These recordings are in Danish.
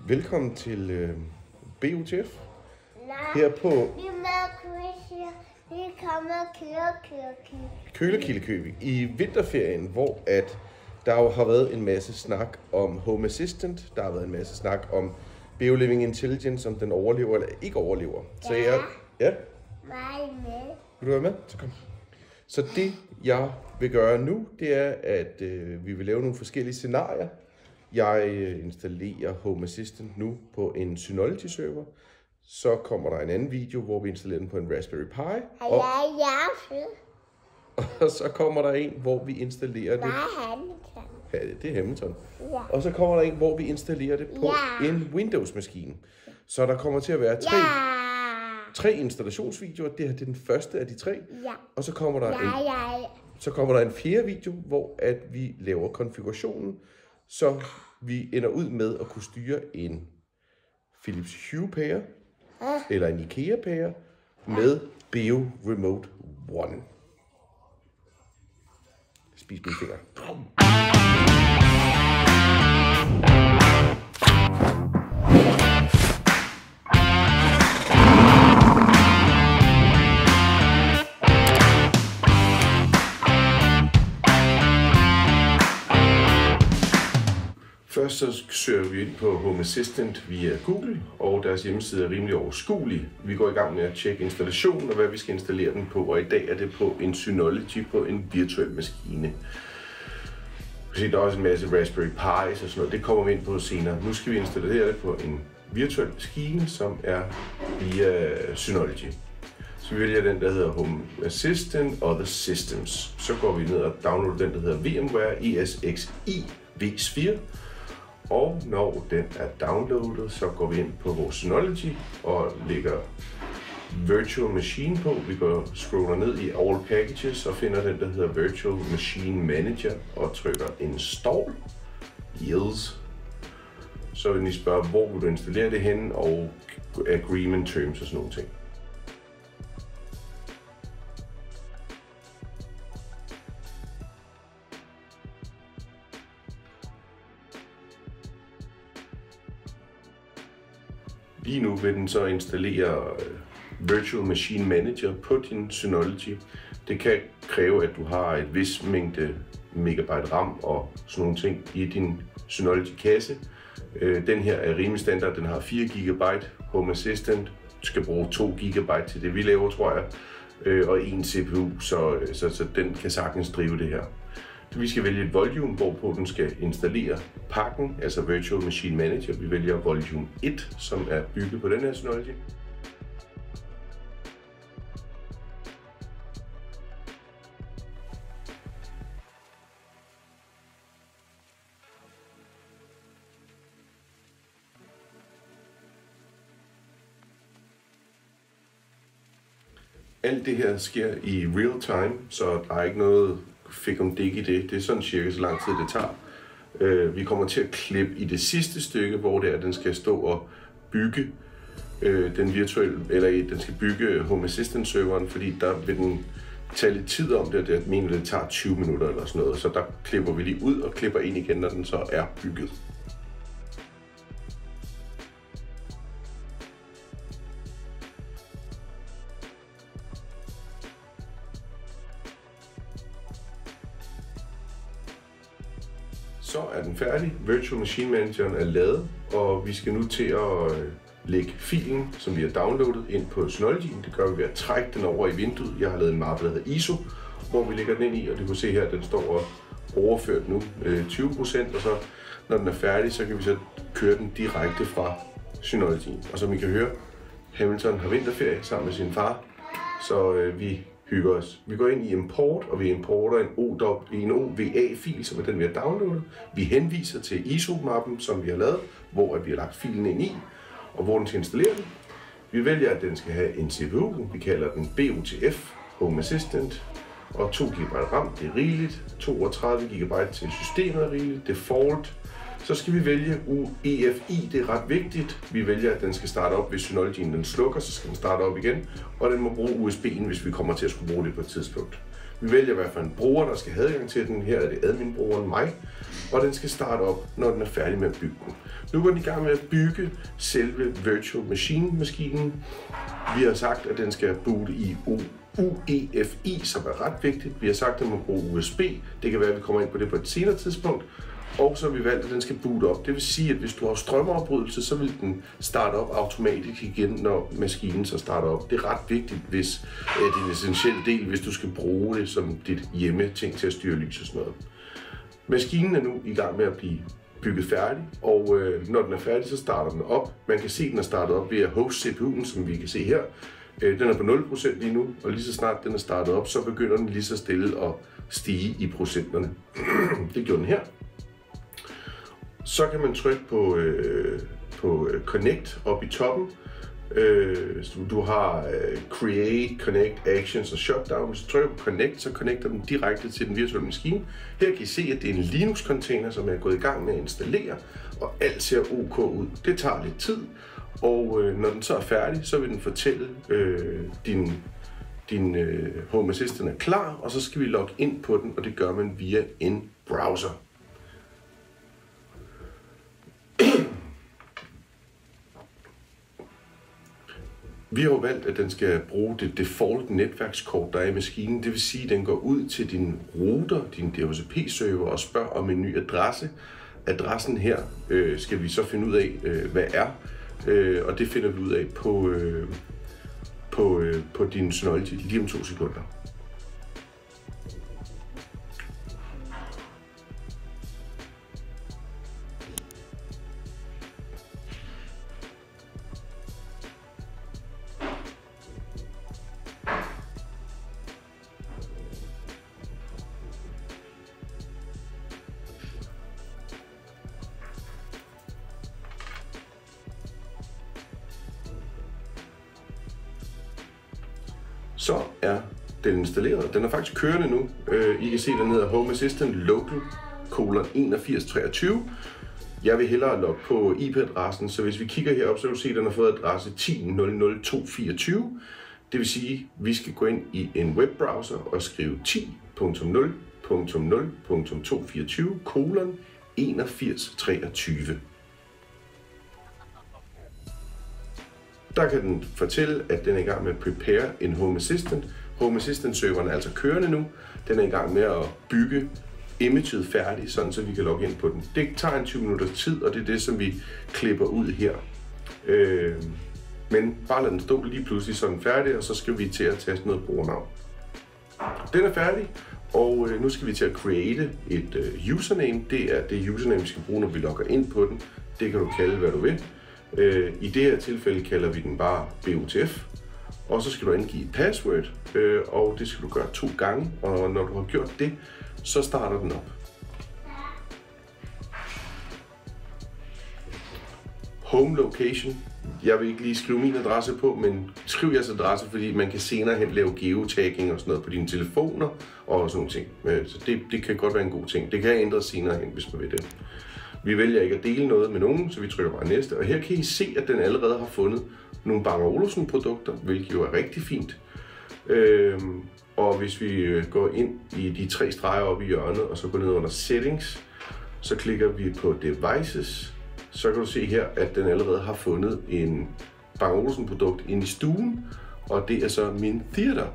Velkommen til BUTF. Her på Kølekildekøbing i vinterferien, hvor at der jo har været en masse snak om Home Assistant. Der har været en masse snak om BU Living Intelligence, om den overlever eller ikke overlever. Så ja. Vil du være med? Så kom. Så det jeg vil gøre nu, det er, at vi vil lave nogle forskellige scenarier. Jeg installerer Home Assistant nu på en Synology-server. Så kommer der en anden video, hvor vi installerer den på en Raspberry Pi. Og så kommer der en, hvor vi installerer det... Ja, det er Hamilton. Ja. Og så kommer der en, hvor vi installerer det på en Windows-maskine. Så der kommer til at være tre installationsvideoer. Det her det er den første af de tre. Ja. Og så kommer der en fjerde video, hvor at vi laver konfigurationen, så vi ender ud med at kunne styre en Philips Hue pære eller en IKEA pære med BU Remote One. Spis mine fingre. Først så søger vi ind på Home Assistant via Google, og deres hjemmeside er rimelig overskuelig. Vi går i gang med at tjekke installationen og hvad vi skal installere den på, og i dag er det på en Synology på en virtuel maskine. Der er også en masse Raspberry Pi og sådan noget, det kommer vi ind på senere. Nu skal vi installere det på en virtuel maskine, som er via Synology. Så vi vælger den, der hedder Home Assistant Other Systems. Så går vi ned og downloader den, der hedder VMware ESXi v4. Og når den er downloadet, så går vi ind på vores Synology og lægger Virtual Machine på. Vi scroller ned i All Packages og finder den, der hedder Virtual Machine Manager og trykker Install. Yes. Så vil I spørge, hvor vil du installere det henne, og Agreement Terms og sådan nogle ting. Lige nu vil den så installere Virtual Machine Manager på din Synology. Det kan kræve, at du har et vis mængde megabyte RAM og sådan nogle ting i din Synology-kasse. Den her er rimelig standard, den har 4 GB. Home Assistant skal bruge 2 GB til det, vi laver, tror jeg, og en CPU, så den kan sagtens drive det her. Vi skal vælge et volume, hvorpå den skal installere pakken, altså Virtual Machine Manager. Vi vælger volume 1, som er bygget på den her Synology. Alt det her sker i real time, så der er ikke noget fik om dæk i det. Det er sådan cirka så lang tid det tager. Vi kommer til at klippe i det sidste stykke, hvor det er, at den skal stå og bygge den virtuelle, eller den skal bygge Home Assistant serveren, fordi der vil den tage lidt tid om det, og det mener, det tager 20 minutter eller sådan noget. Så der klipper vi lige ud og klipper ind igen, når den så er bygget. Så er den færdig. Virtual Machine Manageren er lavet, og vi skal nu til at lægge filen, som vi har downloadet, ind på Synology. Det gør vi ved at trække den over i vinduet. Jeg har lavet en mappe, der hedder ISO, hvor vi lægger den ind i, og du kan se her, at den står overført nu 20%, og så når den er færdig, så kan vi så køre den direkte fra Synology. Og som I kan høre, Hamilton har vinterferie sammen med sin far, så vi hygger os. Vi går ind i import, og vi importer en OVA-fil, som er den, vi har downloadet. Vi henviser til ISO-mappen, som vi har lavet, hvor vi har lagt filen ind i, og hvor den skal installere den. Vi vælger, at den skal have en CPU. Vi kalder den BUTF Home Assistant. Og 2 GB RAM, det er rigeligt. 32 GB til systemet er rigeligt. Default. Så skal vi vælge UEFI, det er ret vigtigt. Vi vælger, at den skal starte op, hvis Synologyen den slukker, så skal den starte op igen. Og den må bruge USB'en, hvis vi kommer til at skulle bruge det på et tidspunkt. Vi vælger hvad for en bruger, der skal have adgang til den. Her er det admin-brugeren mig, og den skal starte op, når den er færdig med at bygge den. Nu går den i gang med at bygge selve Virtual Machine-maskinen. Vi har sagt, at den skal boote i UEFI, som er ret vigtigt. Vi har sagt, at den må bruge USB. Det kan være, at vi kommer ind på det på et senere tidspunkt. Og så har vi valgt, at den skal boote op. Det vil sige, at hvis du har strømafbrydelse, så vil den starte op automatisk igen, når maskinen så starter op. Det er ret vigtigt, hvis det er en essentiel del, hvis du skal bruge det som dit hjemmeting til at styre lys og sådan noget. Maskinen er nu i gang med at blive bygget færdig, og når den er færdig, så starter den op. Man kan se, at den er startet op ved at host CPU'en, som vi kan se her. Den er på 0% lige nu, og lige så snart den er startet op, så begynder den lige så stille at stige i procenterne. Det gjorde den her. Så kan man trykke på Connect oppe i toppen. Du har Create, Connect, Actions og Shutdown. Hvis du trykker på Connect, så connecter den direkte til den virtuelle maskine. Her kan I se, at det er en Linux-container, som er gået i gang med at installere, og alt ser OK ud. Det tager lidt tid, og når den så er færdig, så vil den fortælle, din Home Assistant er klar, og så skal vi logge ind på den, og det gør man via en browser. Vi har jo valgt, at den skal bruge det default netværkskort, der er i maskinen. Det vil sige, at den går ud til din router, din DHCP-server og spørger om en ny adresse. Adressen her skal vi så finde ud af, hvad er. Og det finder vi ud af på din Synology lige om 2 sekunder. Så er den installeret. Den er faktisk kørende nu. I kan se, den hedder Home Assistant Local :8123. Jeg vil hellere logge på IP-adressen, så hvis vi kigger herop, så kan du se, at den har fået adresse 10.0.0.224. Det vil sige, at vi skal gå ind i en webbrowser og skrive 10.0.0.224:8123. Der kan den fortælle, at den er i gang med at prepare en Home Assistant. Home Assistant-serveren er altså kørende nu. Den er i gang med at bygge imaget færdigt, sådan så vi kan logge ind på den. Det tager en 20 minutter tid, og det er det, som vi klipper ud her. Men bare lad den stå lige pludselig, så den er færdig, og så skal vi til at taste noget brugernavn. Den er færdig, og nu skal vi til at create et username. Det er det username, vi skal bruge, når vi logger ind på den. Det kan du kalde, hvad du vil. I det her tilfælde kalder vi den bare BOTF, og så skal du angive et password, og det skal du gøre 2 gange, og når du har gjort det, så starter den op. Home location. Jeg vil ikke lige skrive min adresse på, men skriv jeres adresse, fordi man kan senere hen lave geotagging og sådan noget på dine telefoner og sådan nogle ting. Så det kan godt være en god ting. Det kan ændres senere hen, hvis man vil det. Vi vælger ikke at dele noget med nogen, så vi trykker bare næste. Og her kan I se, at den allerede har fundet nogle Bang & Olufsen produkter, hvilket jo er rigtig fint. Og hvis vi går ind i de 3 streger oppe i hjørnet, og så går ned under Settings, så klikker vi på Devices, så kan du se her, at den allerede har fundet en Bang & Olufsen produkt inde i stuen, og det er så min Theater.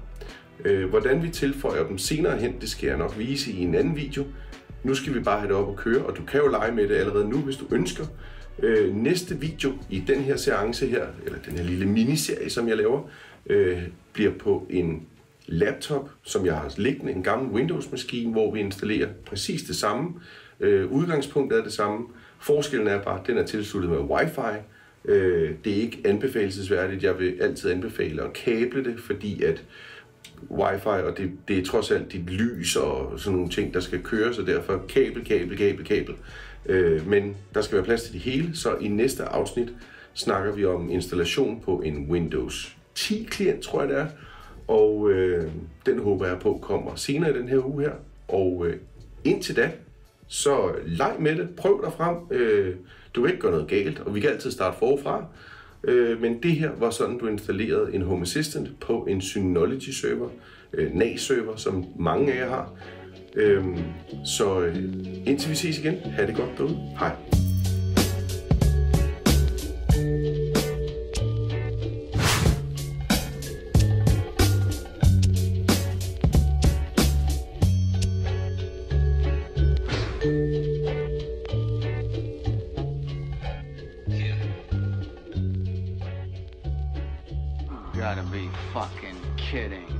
Hvordan vi tilføjer dem senere hen, det skal jeg nok vise i en anden video. Nu skal vi bare have det op og køre, og du kan jo lege med det allerede nu, hvis du ønsker. Næste video i den her seance her, eller den her lille miniserie, som jeg laver, bliver på en laptop, som jeg har liggende, en gammel Windows-maskine, hvor vi installerer præcis det samme. Udgangspunktet er det samme. Forskellen er bare, at den er tilsluttet med Wi-Fi. Det er ikke anbefalesværdigt. Jeg vil altid anbefale at kable det, fordi at Wi-Fi, og det er trods alt dit lys og sådan nogle ting, der skal køre, så derfor kabel. Men der skal være plads til det hele, så i næste afsnit snakker vi om installation på en Windows 10 klient, tror jeg det er, og den håber jeg på kommer senere i den her uge her, og indtil da, så leg med det, prøv dig frem, du kan ikke gøre noget galt, og vi kan altid starte forfra. Men det her var sådan, du installerede en Home Assistant på en Synology server. NAS-server, som mange af jer har. Så indtil vi ses igen, ha' det godt derude. Hej. You gotta be fucking kidding.